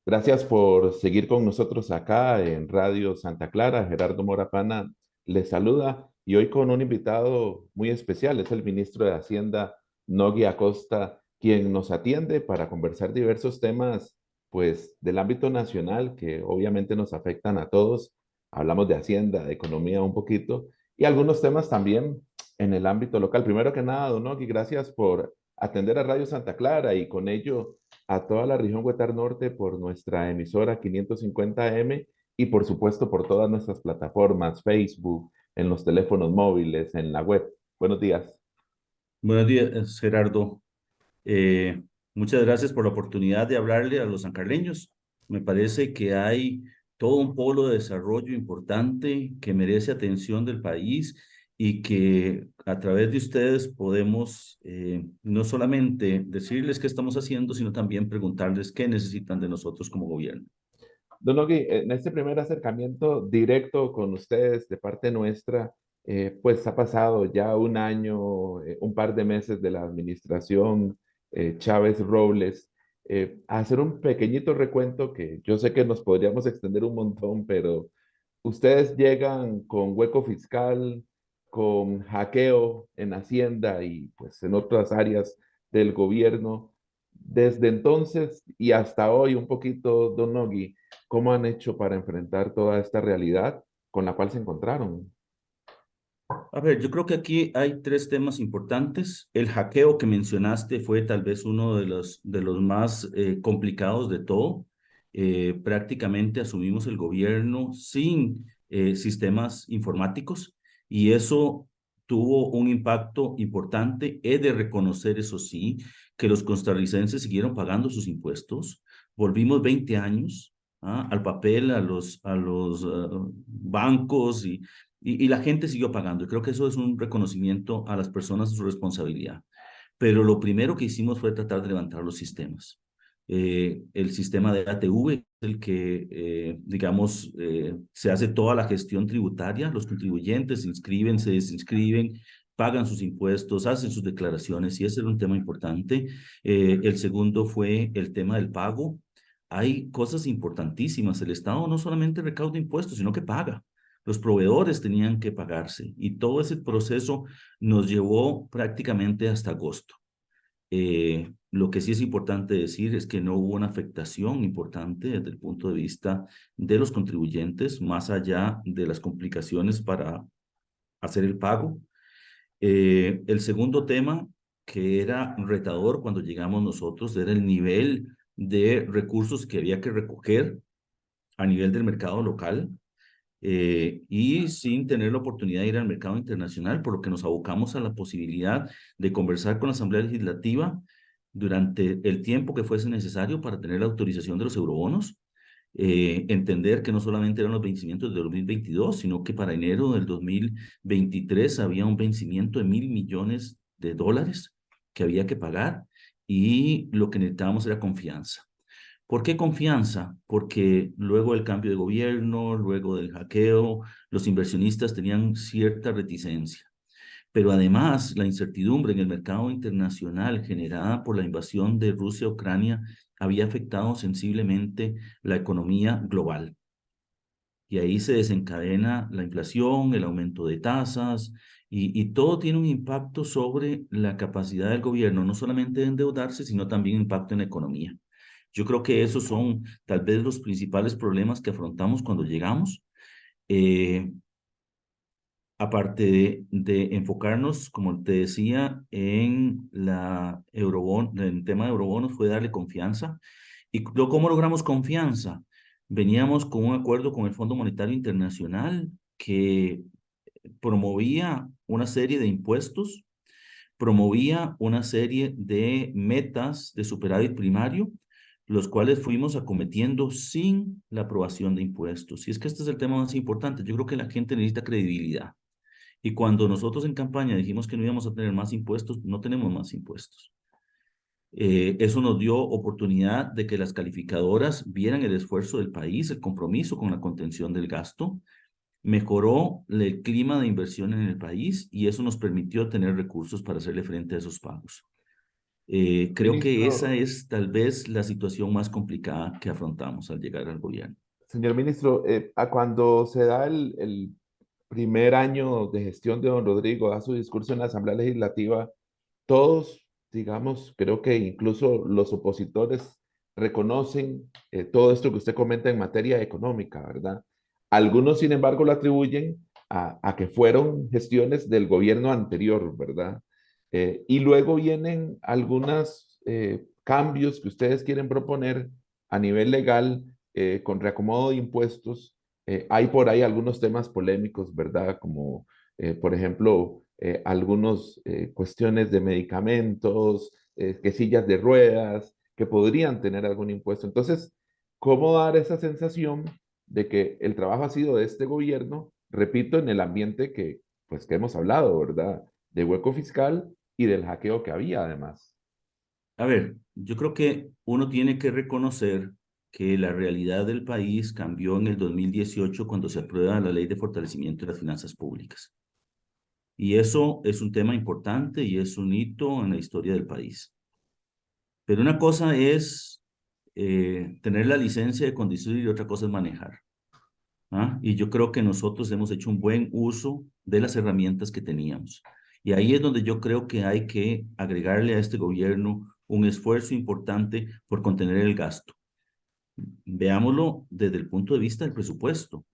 Gracias por seguir con nosotros acá en Radio Santa Clara. Gerardo Morapana les saluda y hoy con un invitado muy especial, es el ministro de Hacienda, Nogui Acosta, quien nos atiende para conversar diversos temas, pues, del ámbito nacional que obviamente nos afectan a todos. Hablamos de Hacienda, de economía un poquito y algunos temas también en el ámbito local. Primero que nada, don Nogui, gracias por atender a Radio Santa Clara y con ello a toda la región Huetar Norte por nuestra emisora 550M y por supuesto por todas nuestras plataformas, Facebook, en los teléfonos móviles, en la web. Buenos días. Buenos días, Gerardo. Eh, Muchas gracias por la oportunidad de hablarle a los sancarleños. Me parece que hay todo un polo de desarrollo importante que merece atención del país y que a través de ustedes podemos no solamente decirles qué estamos haciendo, sino también preguntarles qué necesitan de nosotros como gobierno. Don Ogui, en este primer acercamiento directo con ustedes de parte nuestra, pues ha pasado ya un año, un par de meses de la administración Chávez Robles. A hacer un pequeñito recuento que yo sé que nos podríamos extender un montón, pero ustedes llegan con hueco fiscal, con hackeo en Hacienda y pues en otras áreas del gobierno. Desde entonces y hasta hoy, un poquito, Don Nogui, ¿cómo han hecho para enfrentar toda esta realidad con la cual se encontraron? A ver, yo creo que aquí hay tres temas importantes. El hackeo que mencionaste fue tal vez uno de los más complicados de todo. Prácticamente asumimos el gobierno sin sistemas informáticos y eso tuvo un impacto importante. He de reconocer, eso sí, que los costarricenses siguieron pagando sus impuestos. Volvimos 20 años al papel, a los bancos y la gente siguió pagando. Y creo que eso es un reconocimiento a las personas de su responsabilidad. Pero lo primero que hicimos fue tratar de levantar los sistemas. El sistema de ATV es el que, digamos, se hace toda la gestión tributaria. Los contribuyentes se inscriben, se desinscriben, pagan sus impuestos, hacen sus declaraciones y ese era un tema importante. El segundo fue el tema del pago. Hay cosas importantísimas. El Estado no solamente recauda impuestos, sino que paga. Los proveedores tenían que pagarse y todo ese proceso nos llevó prácticamente hasta agosto. Lo que sí es importante decir es que no hubo una afectación importante desde el punto de vista de los contribuyentes, más allá de las complicaciones para hacer el pago. El segundo tema que era retador cuando llegamos nosotros era el nivel de recursos que había que recoger a nivel del mercado local y sin tener la oportunidad de ir al mercado internacional, por lo que nos abocamos a la posibilidad de conversar con la Asamblea Legislativa durante el tiempo que fuese necesario para tener la autorización de los eurobonos, entender que no solamente eran los vencimientos de 2022, sino que para enero del 2023 había un vencimiento de $1.000 millones que había que pagar y lo que necesitábamos era confianza. ¿Por qué confianza? Porque luego del cambio de gobierno, luego del hackeo, los inversionistas tenían cierta reticencia. Pero además, la incertidumbre en el mercado internacional generada por la invasión de Rusia a Ucrania había afectado sensiblemente la economía global. Y ahí se desencadena la inflación, el aumento de tasas, y todo tiene un impacto sobre la capacidad del gobierno, no solamente de endeudarse, sino también impacto en la economía. Yo creo que esos son tal vez los principales problemas que afrontamos cuando llegamos. Eh, Aparte de enfocarnos, como te decía, en el tema de eurobonos, fue darle confianza. ¿Y cómo logramos confianza? Veníamos con un acuerdo con el Fondo Monetario Internacional que promovía una serie de impuestos, promovía una serie de metas de superávit primario, los cuales fuimos acometiendo sin la aprobación de impuestos. Y es que este es el tema más importante. Yo creo que la gente necesita credibilidad. Y cuando nosotros en campaña dijimos que no íbamos a tener más impuestos, no tenemos más impuestos. Eso nos dio oportunidad de que las calificadoras vieran el esfuerzo del país, el compromiso con la contención del gasto, mejoró el clima de inversión en el país y eso nos permitió tener recursos para hacerle frente a esos pagos. Creo que esa Ministro, es tal vez la situación más complicada que afrontamos al llegar al gobierno. señor ministro, a cuando se da el primer año de gestión de don Rodrigo, da su discurso en la Asamblea Legislativa, todos, digamos, creo que incluso los opositores reconocen todo esto que usted comenta en materia económica, ¿verdad? Algunos, sin embargo, lo atribuyen a que fueron gestiones del gobierno anterior, ¿verdad? Y luego vienen algunos cambios que ustedes quieren proponer a nivel legal con reacomodo de impuestos. Hay por ahí algunos temas polémicos, ¿verdad? Como, por ejemplo, algunas cuestiones de medicamentos, que sillas de ruedas, que podrían tener algún impuesto. Entonces, ¿cómo dar esa sensación de que el trabajo ha sido de este gobierno, repito, en el ambiente que, pues, que hemos hablado, ¿verdad? De hueco fiscal y del hackeo que había además. A ver, yo creo que uno tiene que reconocer que la realidad del país cambió en el 2018 cuando se aprueba la Ley de Fortalecimiento de las Finanzas Públicas. Y eso es un tema importante y es un hito en la historia del país. Pero una cosa es tener la licencia de conducir y otra cosa es manejar. ¿Ah? Y yo creo que nosotros hemos hecho un buen uso de las herramientas que teníamos. Y ahí es donde yo creo que hay que agregarle a este gobierno un esfuerzo importante por contener el gasto. Veámoslo desde el punto de vista del presupuesto.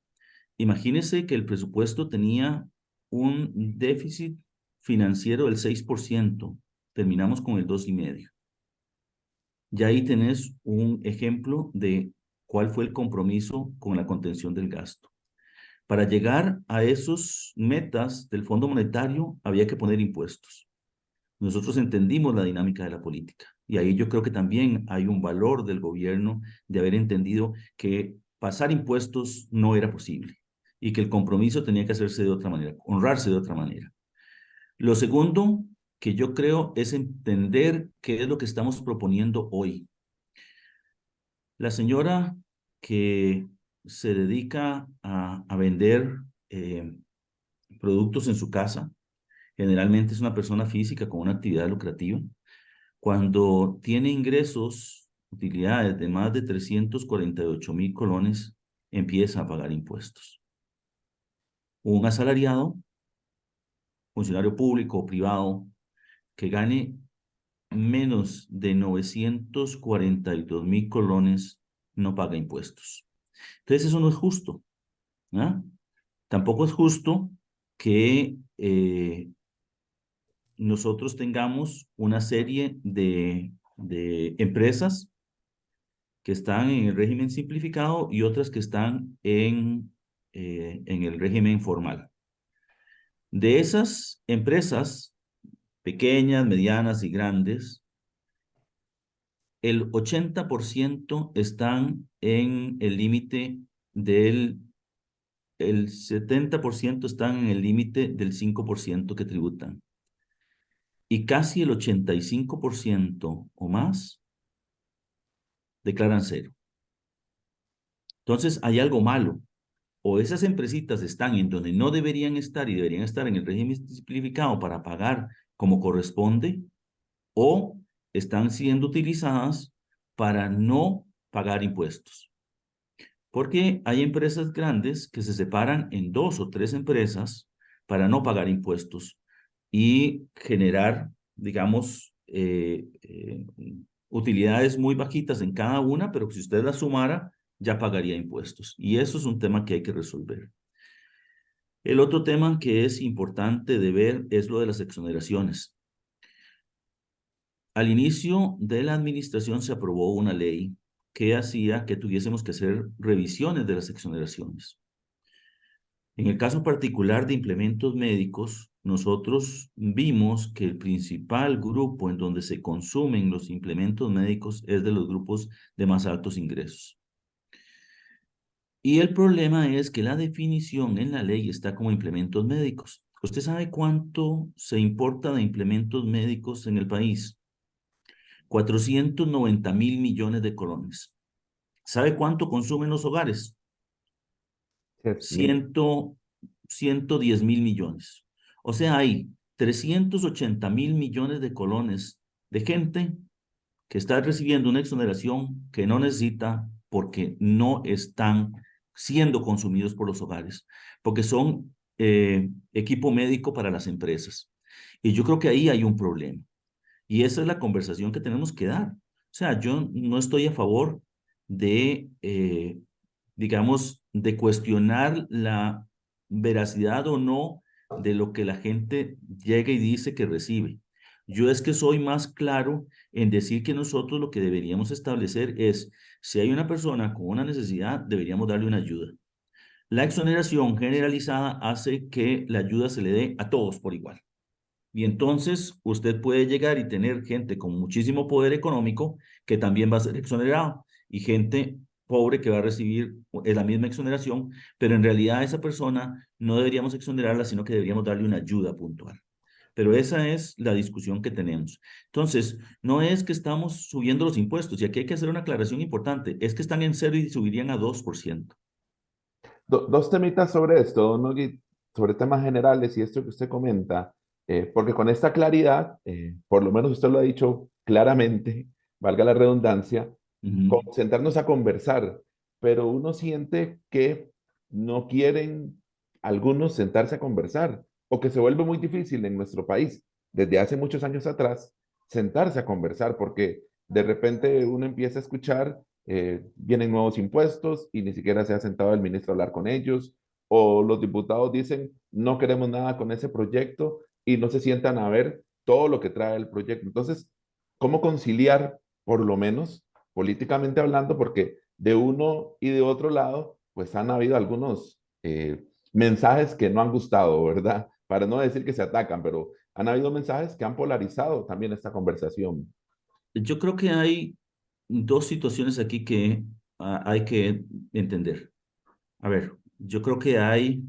Imagínese que el presupuesto tenía un déficit financiero del 6%. Terminamos con el 2,5%. Ya ahí tenés un ejemplo de cuál fue el compromiso con la contención del gasto. Para llegar a esos metas del Fondo Monetario había que poner impuestos. Nosotros entendimos la dinámica de la política y ahí yo creo que también hay un valor del gobierno de haber entendido que pasar impuestos no era posible y que el compromiso tenía que hacerse de otra manera, honrarse de otra manera. Lo segundo que yo creo es entender qué es lo que estamos proponiendo hoy. La señora que se dedica a vender eh, productos en su casa, generalmente es una persona física con una actividad lucrativa. Cuando tiene ingresos, utilidades de más de 348,000 colones, empieza a pagar impuestos. Un asalariado, funcionario público o privado, que gane menos de 942,000 colones, no paga impuestos. Entonces eso no es justo, ¿ah? Tampoco es justo que nosotros tengamos una serie de empresas que están en el régimen simplificado y otras que están en el régimen formal. De esas empresas, pequeñas, medianas y grandes, el 80% están en el límite el 70% están en el límite del 5% que tributan. Y casi el 85% o más declaran cero. Entonces hay algo malo. O esas empresitas están en donde no deberían estar y deberían estar en el régimen simplificado para pagar como corresponde, o están siendo utilizadas para no pagar impuestos. Porque hay empresas grandes que se separan en 2 o 3 empresas para no pagar impuestos y generar, digamos, utilidades muy bajitas en cada una, pero que si usted las sumara, ya pagaría impuestos. Y eso es un tema que hay que resolver. El otro tema que es importante de ver es lo de las exoneraciones. Al inicio de la administración se aprobó una ley que hacía que tuviésemos que hacer revisiones de las exoneraciones. En el caso particular de implementos médicos, nosotros vimos que el principal grupo en donde se consumen los implementos médicos es de los grupos de más altos ingresos. Y el problema es que la definición en la ley está como implementos médicos. ¿Usted sabe cuánto se importa de implementos médicos en el país? 490,000 millones de colones. ¿Sabe cuánto consumen los hogares? Es mi- 100, 110,000 millones. O sea, hay 380,000 millones de colones de gente que está recibiendo una exoneración que no necesita porque no están siendo consumidos por los hogares, porque son equipo médico para las empresas. Y yo creo que ahí hay un problema. Y esa es la conversación que tenemos que dar. O sea, yo no estoy a favor de, digamos, de cuestionar la veracidad o no de lo que la gente llega y dice que recibe. Yo es que soy más claro en decir que nosotros lo que deberíamos establecer es, si hay una persona con una necesidad, deberíamos darle una ayuda. La exoneración generalizada hace que la ayuda se le dé a todos por igual. Y entonces usted puede llegar y tener gente con muchísimo poder económico que también va a ser exonerado y gente pobre que va a recibir la misma exoneración, pero en realidad a esa persona no deberíamos exonerarla, sino que deberíamos darle una ayuda puntual. Pero esa es la discusión que tenemos. Entonces, no es que estamos subiendo los impuestos, y aquí hay que hacer una aclaración importante, es que están en cero y subirían a 2%. Dos temitas sobre esto, don Nogui, sobre temas generales y esto que usted comenta, porque con esta claridad, por lo menos usted lo ha dicho claramente, valga la redundancia, Ujú. sentarnos a conversar, pero uno siente que no quieren algunos sentarse a conversar o que se vuelve muy difícil en nuestro país desde hace muchos años atrás sentarse a conversar porque de repente uno empieza a escuchar, vienen nuevos impuestos y ni siquiera se ha sentado el ministro a hablar con ellos, o los diputados dicen no queremos nada con ese proyecto y no se sientan a ver todo lo que trae el proyecto. Entonces, ¿cómo conciliar, por lo menos políticamente hablando? Porque de uno y de otro lado, pues han habido algunos mensajes que no han gustado, ¿verdad? Para no decir que se atacan, pero han habido mensajes que han polarizado también esta conversación. Yo creo que hay dos situaciones aquí que hay que entender. A ver, yo creo que hay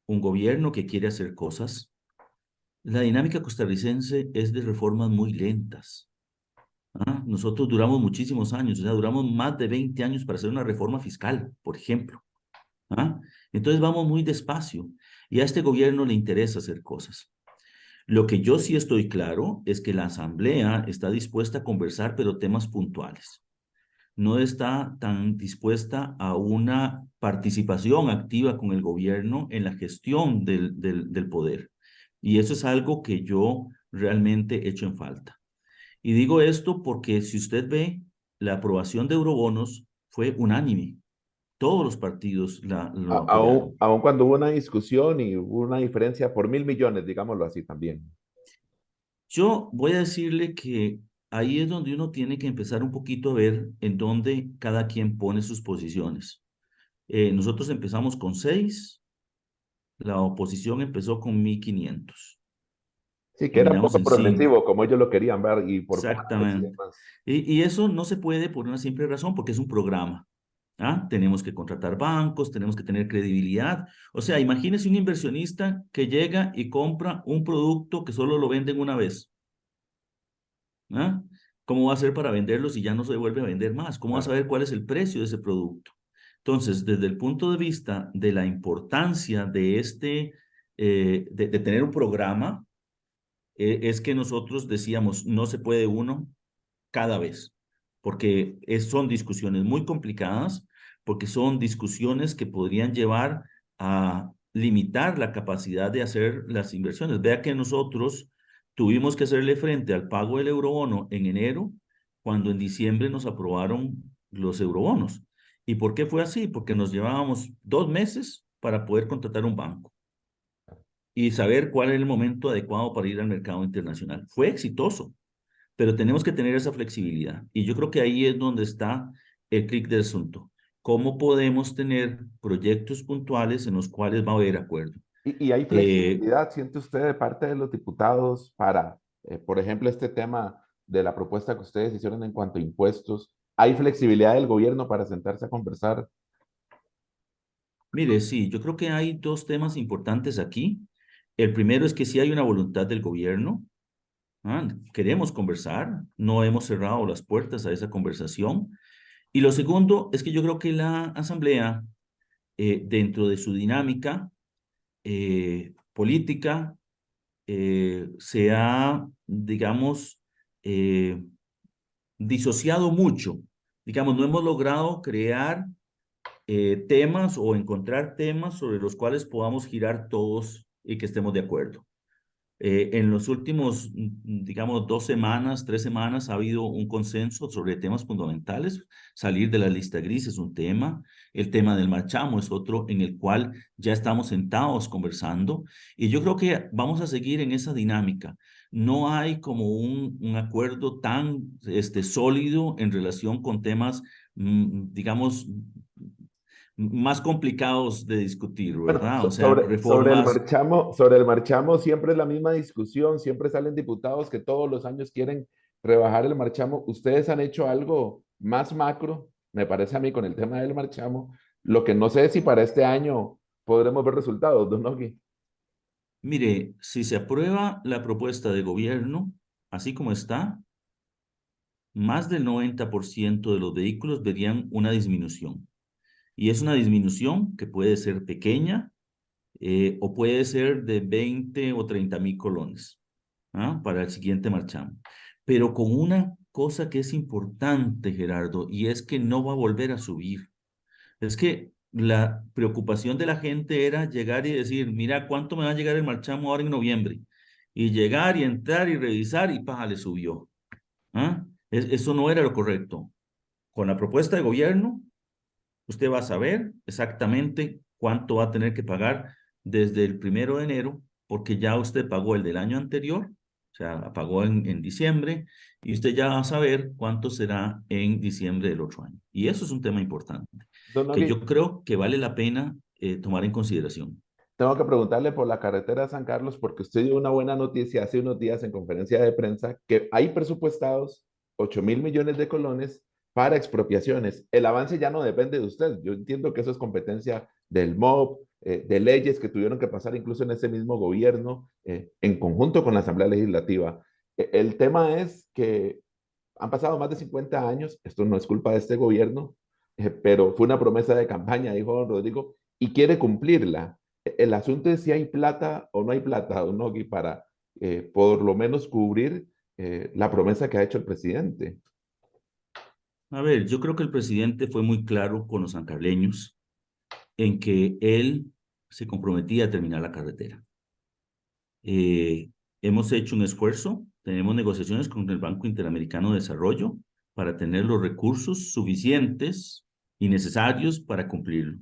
un gobierno que quiere hacer cosas. La dinámica costarricense es de reformas muy lentas. ¿Ah? Nosotros duramos muchísimos años, o sea, duramos más de 20 años para hacer una reforma fiscal, por ejemplo. ¿Ah? Entonces vamos muy despacio y a este gobierno le interesa hacer cosas. Lo que yo sí estoy claro es que la Asamblea está dispuesta a conversar, pero temas puntuales. No está tan dispuesta a una participación activa con el gobierno en la gestión del poder. Y eso es algo que yo realmente echo en falta. Y digo esto porque si usted ve, la aprobación de eurobonos fue unánime. Todos los partidos lo apoyaron. Aun cuando hubo una discusión y hubo una diferencia por 1.000 millones, digámoslo así también. Yo voy a decirle que ahí es donde uno tiene que empezar un poquito a ver en dónde cada quien pone sus posiciones. Nosotros empezamos con 6, la oposición empezó con 1.500. Sí, que era un Terminamos poco en 5. progresivo, como ellos lo querían ver, y por partes y Exactamente. demás. Y eso no se puede por una simple razón, porque es un programa. ¿Ah? Tenemos que contratar bancos, tenemos que tener credibilidad. O sea, imagínese un inversionista que llega y compra un producto que solo lo venden una vez. ¿Ah? ¿Cómo va a ser para venderlo si ya no se vuelve a vender más? ¿Cómo va a Claro. saber cuál es el precio de ese producto? Entonces, desde el punto de vista de la importancia de de tener un programa, es que nosotros decíamos, no se puede uno cada vez, porque son discusiones muy complicadas, porque son discusiones que podrían llevar a limitar la capacidad de hacer las inversiones. Vea que nosotros tuvimos que hacerle frente al pago del eurobono en enero, cuando en diciembre nos aprobaron los eurobonos. ¿Y por qué fue así? Porque nos llevábamos 2 meses para poder contratar un banco y saber cuál era el momento adecuado para ir al mercado internacional. Fue exitoso, pero tenemos que tener esa flexibilidad. Y yo creo que ahí es donde está el clic del asunto. ¿Cómo podemos tener proyectos puntuales en los cuales va a haber acuerdo? Y hay Eh, flexibilidad, ¿siente usted de parte de los diputados para, por ejemplo, este tema de la propuesta que ustedes hicieron en cuanto a impuestos? ¿Hay flexibilidad del gobierno para sentarse a conversar? Mire, sí, yo creo que hay dos temas importantes aquí. El primero es que sí hay una voluntad del gobierno. ¿Ah? Queremos conversar, no hemos cerrado las puertas a esa conversación. Y lo segundo es que yo creo que la Asamblea, dentro de su dinámica política, se ha, digamos, disociado mucho. Digamos, no hemos logrado crear temas o encontrar temas sobre los cuales podamos girar todos y que estemos de acuerdo. En los últimos, digamos, 2 semanas, 3 semanas, ha habido un consenso sobre temas fundamentales. Salir de la lista gris es un tema. El tema del marchamo es otro en el cual ya estamos sentados conversando. Y yo creo que vamos a seguir en esa dinámica. No hay como un acuerdo tan sólido en relación con temas, digamos, más complicados de discutir, Bueno, ¿verdad? O sea, reformas. sobre el marchamo siempre es la misma discusión, siempre salen diputados que todos los años quieren rebajar el marchamo. Ustedes han hecho algo más macro, me parece a mí, con el tema del marchamo. Lo que no sé es si para este año podremos ver resultados, don Nogui. Mire, si se aprueba la propuesta de gobierno, así como está, más del 90% de los vehículos verían una disminución. Y es una disminución que puede ser pequeña o puede ser de 20 o 30 mil colones, ¿ah? Para el siguiente marchamo. Pero con una cosa que es importante, Gerardo, y es que no va a volver a subir. Es que la preocupación de la gente era llegar y decir, mira, ¿cuánto me va a llegar el marchamo ahora en noviembre? Y llegar y entrar y revisar y paja, le subió. ¿Ah? Eso no era lo correcto. Con la propuesta de gobierno, usted va a saber exactamente cuánto va a tener que pagar desde el 1 de enero, porque ya usted pagó el del año anterior, o sea, pagó en diciembre, y usted ya va a saber cuánto será en diciembre del otro año. Y eso es un tema importante, Don que Nogui, yo creo que vale la pena tomar en consideración. tengo que preguntarle por la carretera de San Carlos porque usted dio una buena noticia hace unos días en conferencia de prensa que hay presupuestados 8.000 millones de colones para expropiaciones. El avance ya no depende de usted. Yo entiendo que eso es competencia del MOB, de leyes que tuvieron que pasar incluso en ese mismo gobierno, en conjunto con la Asamblea Legislativa. El tema es que han pasado más de 50 años, esto no es culpa de este gobierno, pero fue una promesa de campaña, dijo don Rodrigo, y quiere cumplirla. El asunto es si hay plata o no hay plata, don Nogui, para por lo menos cubrir la promesa que ha hecho el presidente. A ver, yo creo que el presidente fue muy claro con los sancarleños en que él se comprometía a terminar la carretera. Eh, Hemos hecho un esfuerzo, tenemos negociaciones con el Banco Interamericano de Desarrollo para tener los recursos suficientes y necesarios para cumplirlo.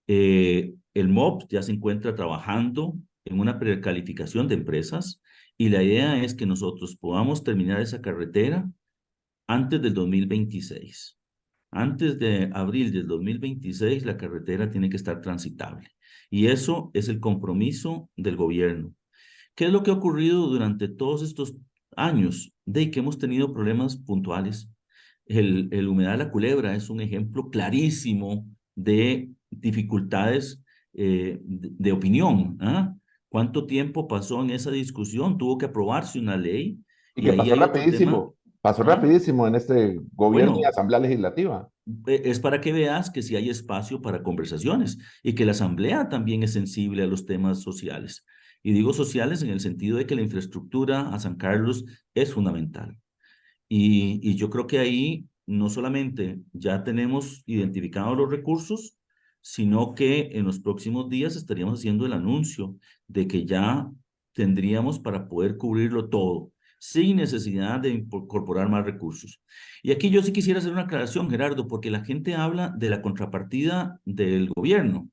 El MOP ya se encuentra trabajando en una precalificación de empresas y la idea es que nosotros podamos terminar esa carretera antes del 2026. Antes de abril del 2026, la carretera tiene que estar transitable. Y eso es el compromiso del gobierno. ¿Qué es lo que ha ocurrido durante todos estos años? De que hemos tenido problemas puntuales. El humedal de la Culebra es un ejemplo clarísimo de dificultades de opinión. ¿Ah? ¿Cuánto tiempo pasó en esa discusión? Tuvo que aprobarse una ley Y y que ahí hay otro tema. pasó ¿Ah? rapidísimo en este gobierno y Bueno, asamblea legislativa. es para que veas que sí hay espacio para conversaciones y que la Asamblea también es sensible a los temas sociales. Y digo sociales en el sentido de que la infraestructura a San Carlos es fundamental. Y yo creo que ahí no solamente ya tenemos identificados los recursos, sino que en los próximos días estaríamos haciendo el anuncio de que ya tendríamos para poder cubrirlo todo, sin necesidad de incorporar más recursos. Y aquí yo sí quisiera hacer una aclaración, Gerardo, porque la gente habla de la contrapartida del gobierno.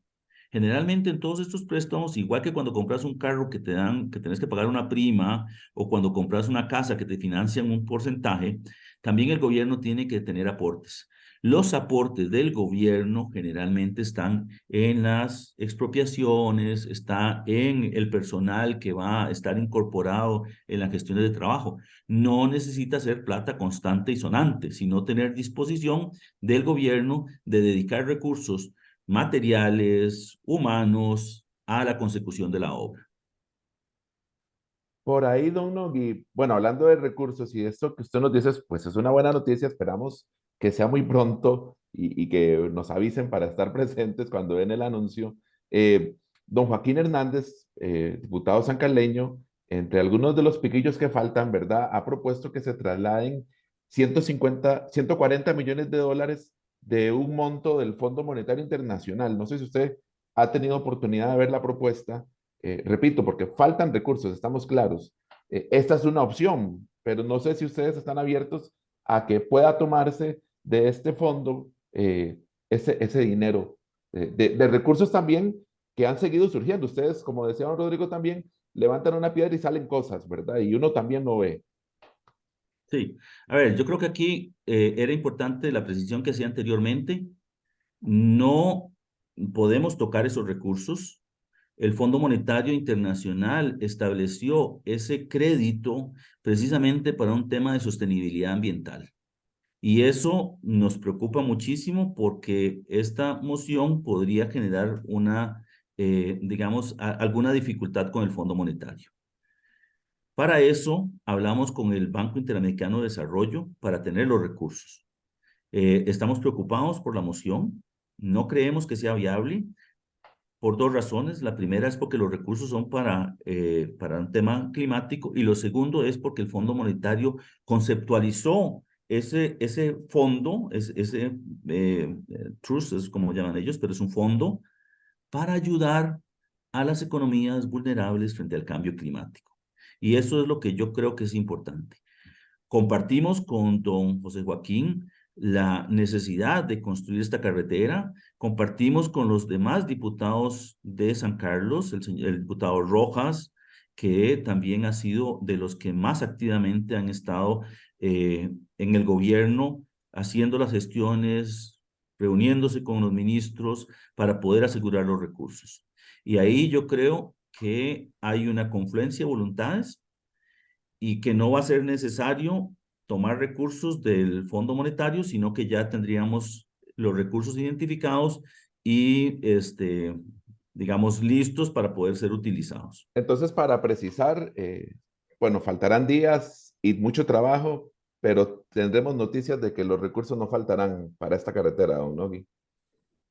Generalmente en todos estos préstamos, igual que cuando compras un carro que te dan, que tienes que pagar una prima, o cuando compras una casa que te financian un porcentaje, también el gobierno tiene que tener aportes. Los aportes del gobierno generalmente están en las expropiaciones, está en el personal que va a estar incorporado en las gestiones de trabajo. No necesita ser plata constante y sonante, sino tener disposición del gobierno de dedicar recursos materiales, humanos, a la consecución de la obra. Por ahí, don Nogui, bueno, hablando de recursos y esto que usted nos dice, pues es una buena noticia, esperamos que sea muy pronto y que nos avisen para estar presentes cuando ven el anuncio. Don Joaquín Hernández, diputado sancarleño, entre algunos de los piquillos que faltan, ¿verdad? Ha propuesto que se trasladen 150, 140 millones de dólares de un monto del Fondo Monetario Internacional. No sé si usted ha tenido oportunidad de ver la propuesta. Repito, porque faltan recursos, estamos claros. Esta es una opción, pero no sé si ustedes están abiertos a que pueda tomarse de este fondo ese dinero, de recursos también que han seguido surgiendo. Ustedes, como decía don Rodrigo también, levantan una piedra y salen cosas, ¿verdad? Y uno también lo ve. Sí, a ver, yo creo que aquí era importante la precisión que hacía anteriormente. No podemos tocar esos recursos. El Fondo Monetario Internacional estableció ese crédito precisamente para un tema de sostenibilidad ambiental. Y eso nos preocupa muchísimo porque esta moción podría generar una, digamos, alguna dificultad con el Fondo Monetario. Para eso, hablamos con el Banco Interamericano de Desarrollo para tener los recursos. Estamos preocupados por la moción, no creemos que sea viable por dos razones. La primera es porque los recursos son para un tema climático y lo segundo es porque el Fondo Monetario conceptualizó ese fondo, trust es como llaman ellos, pero es un fondo para ayudar a las economías vulnerables frente al cambio climático. Y eso es lo que yo creo que es importante. Compartimos con don José Joaquín la necesidad de construir esta carretera. Compartimos con los demás diputados de San Carlos, el diputado Rojas, que también ha sido de los que más activamente han estado en el gobierno, haciendo las gestiones, reuniéndose con los ministros para poder asegurar los recursos. Y ahí yo creo que hay una confluencia de voluntades y que no va a ser necesario tomar recursos del Fondo Monetario, sino que ya tendríamos los recursos identificados y, digamos, listos para poder ser utilizados. Entonces, para precisar, bueno, faltarán días y mucho trabajo, pero tendremos noticias de que los recursos no faltarán para esta carretera, don Nogui.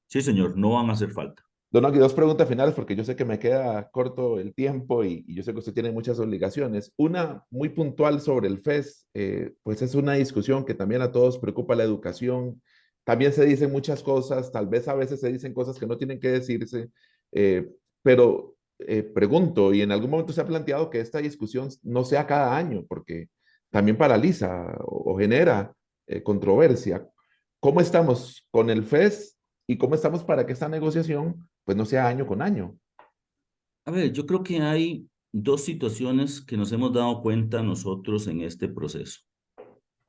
Sí, señor, no van a hacer falta. Don Nogui, dos preguntas finales porque yo sé que me queda corto el tiempo y yo sé que usted tiene muchas obligaciones. Una muy puntual sobre el FES, pues es una discusión que también a todos preocupa la educación. También se dicen muchas cosas, tal vez a veces se dicen cosas que no tienen que decirse, pero pregunto, y en algún momento se ha planteado que esta discusión no sea cada año, porque también paraliza o genera controversia. ¿Cómo estamos con el FES y cómo estamos para que esta negociación pues no sea año con año? A ver, yo creo que hay dos situaciones que nos hemos dado cuenta nosotros en este proceso.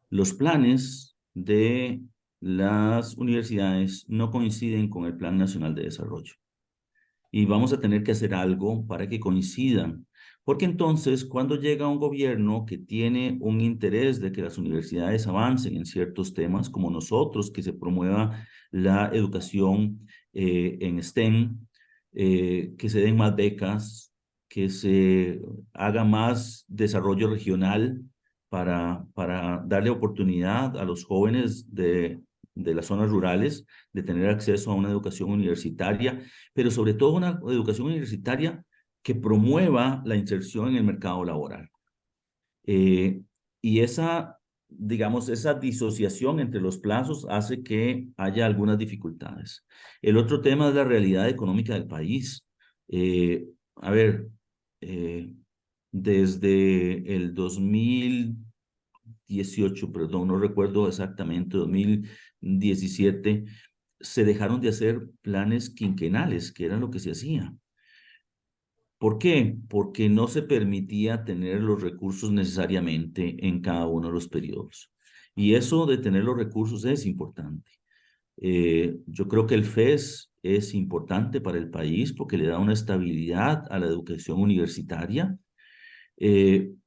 Los planes de las universidades no coinciden con el Plan Nacional de Desarrollo. Y vamos a tener que hacer algo para que coincidan. Porque entonces, cuando llega un gobierno que tiene un interés de que las universidades avancen en ciertos temas, como nosotros, que se promueva la educación en STEM, que se den más becas, que se haga más desarrollo regional para darle oportunidad a los jóvenes de las zonas rurales de tener acceso a una educación universitaria, pero sobre todo una educación universitaria que promueva la inserción en el mercado laboral. Eh, y esa, digamos, esa disociación entre los plazos hace que haya algunas dificultades. El otro tema es la realidad económica del país. Eh, a ver, eh, desde el 2018, perdón, no recuerdo exactamente, 2017, se dejaron de hacer planes quinquenales, que era lo que se hacía. ¿Por qué? Porque no se permitía tener los recursos necesariamente en cada uno de los periodos. Y eso de tener los recursos es importante. Yo creo que el FES es importante para el país porque le da una estabilidad a la educación universitaria,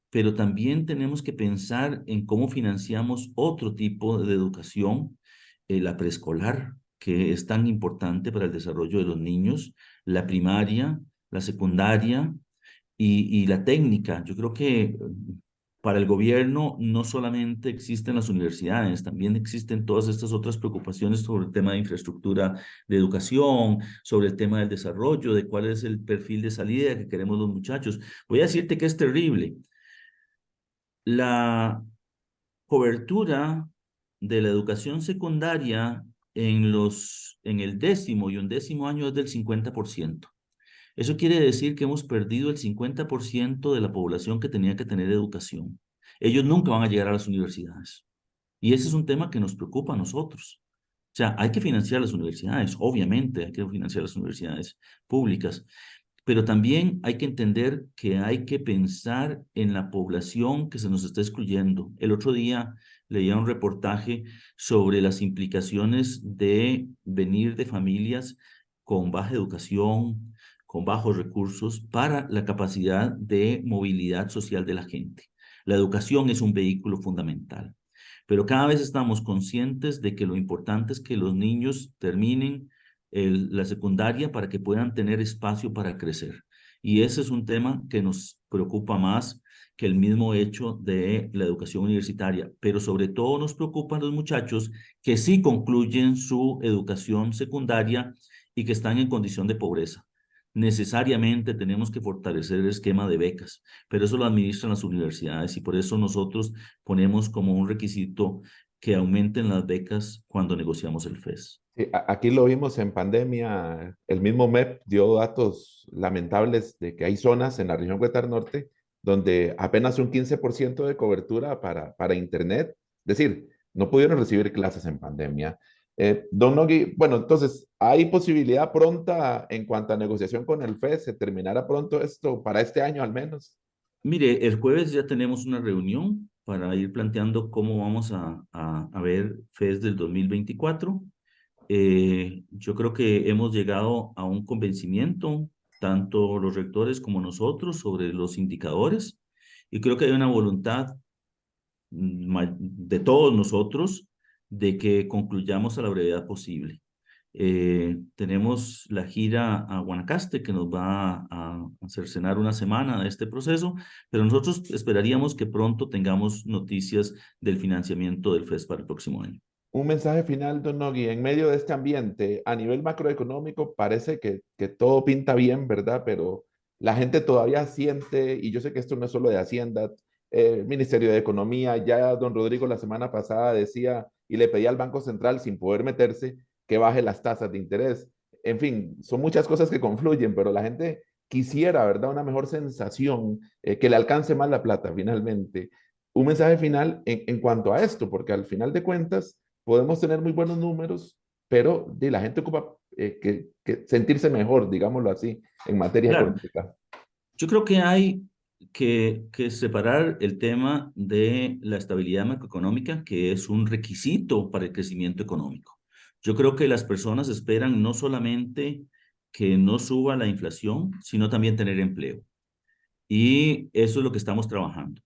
pero también tenemos que pensar en cómo financiamos otro tipo de educación, la preescolar, que es tan importante para el desarrollo de los niños, la primaria, la secundaria y la técnica. Yo creo que Para el gobierno no solamente existen las universidades, también existen todas estas otras preocupaciones sobre el tema de infraestructura de educación, sobre el tema del desarrollo, de cuál es el perfil de salida que queremos los muchachos. Voy a decirte que es terrible. La cobertura de la educación secundaria en el 10º y 11º año es del 50%. Eso quiere decir que hemos perdido el 50% de la población que tenía que tener educación. Ellos nunca van a llegar a las universidades. Y ese es un tema que nos preocupa a nosotros. O sea, hay que financiar las universidades, obviamente hay que financiar las universidades públicas, pero también hay que entender que hay que pensar en la población que se nos está excluyendo. El otro día leía un reportaje sobre las implicaciones de venir de familias con baja educación, con bajos recursos, para la capacidad de movilidad social de la gente. La educación es un vehículo fundamental, pero cada vez estamos conscientes de que lo importante es que los niños terminen la secundaria para que puedan tener espacio para crecer. Y ese es un tema que nos preocupa más que el mismo hecho de la educación universitaria, pero sobre todo nos preocupan los muchachos que sí concluyen su educación secundaria y que están en condición de pobreza. Necesariamente tenemos que fortalecer el esquema de becas, pero eso lo administran las universidades y por eso nosotros ponemos como un requisito que aumenten las becas cuando negociamos el FES. Sí, aquí lo vimos en pandemia. El mismo MEP dio datos lamentables de que hay zonas en la región Huetar Norte donde apenas un 15% de cobertura para Internet. Es decir, no pudieron recibir clases en pandemia. Don Nogui, bueno, entonces, ¿hay posibilidad pronta en cuanto a negociación con el FES? ¿Se terminará pronto esto para este año al menos? Mire, el jueves ya tenemos una reunión para ir planteando cómo vamos a ver FES del 2024. Yo creo que hemos llegado a un convencimiento, tanto los rectores como nosotros, sobre los indicadores, y creo que hay una voluntad de todos nosotros de que concluyamos a la brevedad posible. Tenemos la gira a Guanacaste que nos va a cercenar una semana de este proceso, pero nosotros esperaríamos que pronto tengamos noticias del financiamiento del FES para el próximo año. Un mensaje final, don Nogui, en medio de este ambiente, a nivel macroeconómico, parece que todo pinta bien, ¿verdad? Pero la gente todavía siente, y yo sé que esto no es solo de Hacienda, Ministerio de Economía, ya don Rodrigo la semana pasada decía y le pedía al Banco Central, sin poder meterse, que baje las tasas de interés. En fin, son muchas cosas que confluyen, pero la gente quisiera, ¿verdad? Una mejor sensación, que le alcance más la plata finalmente. Un mensaje final en cuanto a esto, porque al final de cuentas podemos tener muy buenos números, pero de la gente ocupa que sentirse mejor, digámoslo así, en materia Claro, económica. yo creo que hay que separar el tema de la estabilidad macroeconómica, que es un requisito para el crecimiento económico. Yo creo que las personas esperan no solamente que no suba la inflación, sino también tener empleo. Y eso es lo que estamos trabajando.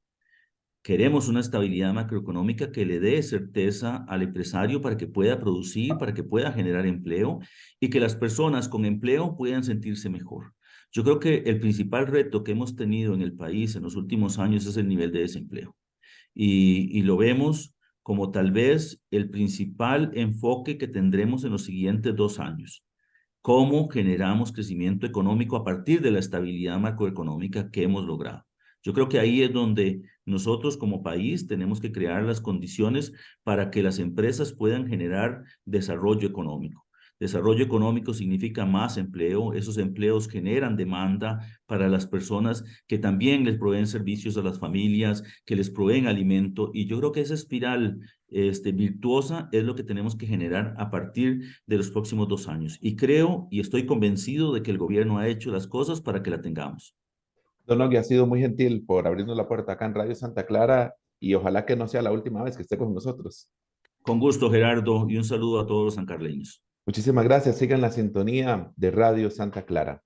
Queremos una estabilidad macroeconómica que le dé certeza al empresario para que pueda producir, para que pueda generar empleo y que las personas con empleo puedan sentirse mejor. Yo creo que el principal reto que hemos tenido en el país en los últimos años es el nivel de desempleo. Y lo vemos como tal vez el principal enfoque que tendremos en los siguientes 2 años. ¿Cómo generamos crecimiento económico a partir de la estabilidad macroeconómica que hemos logrado? Yo creo que ahí es donde nosotros como país tenemos que crear las condiciones para que las empresas puedan generar desarrollo económico. Desarrollo económico significa más empleo, esos empleos generan demanda para las personas que también les proveen servicios a las familias, que les proveen alimento, y yo creo que esa espiral virtuosa es lo que tenemos que generar a partir de los próximos 2 años. Y creo y estoy convencido de que el gobierno ha hecho las cosas para que la tengamos. Don Nogui ha sido muy gentil por abrirnos la puerta acá en Radio Santa Clara y ojalá que no sea la última vez que esté con nosotros. Con gusto, Gerardo, y un saludo a todos los sancarleños. Muchísimas gracias. Sigan la sintonía de Radio Santa Clara.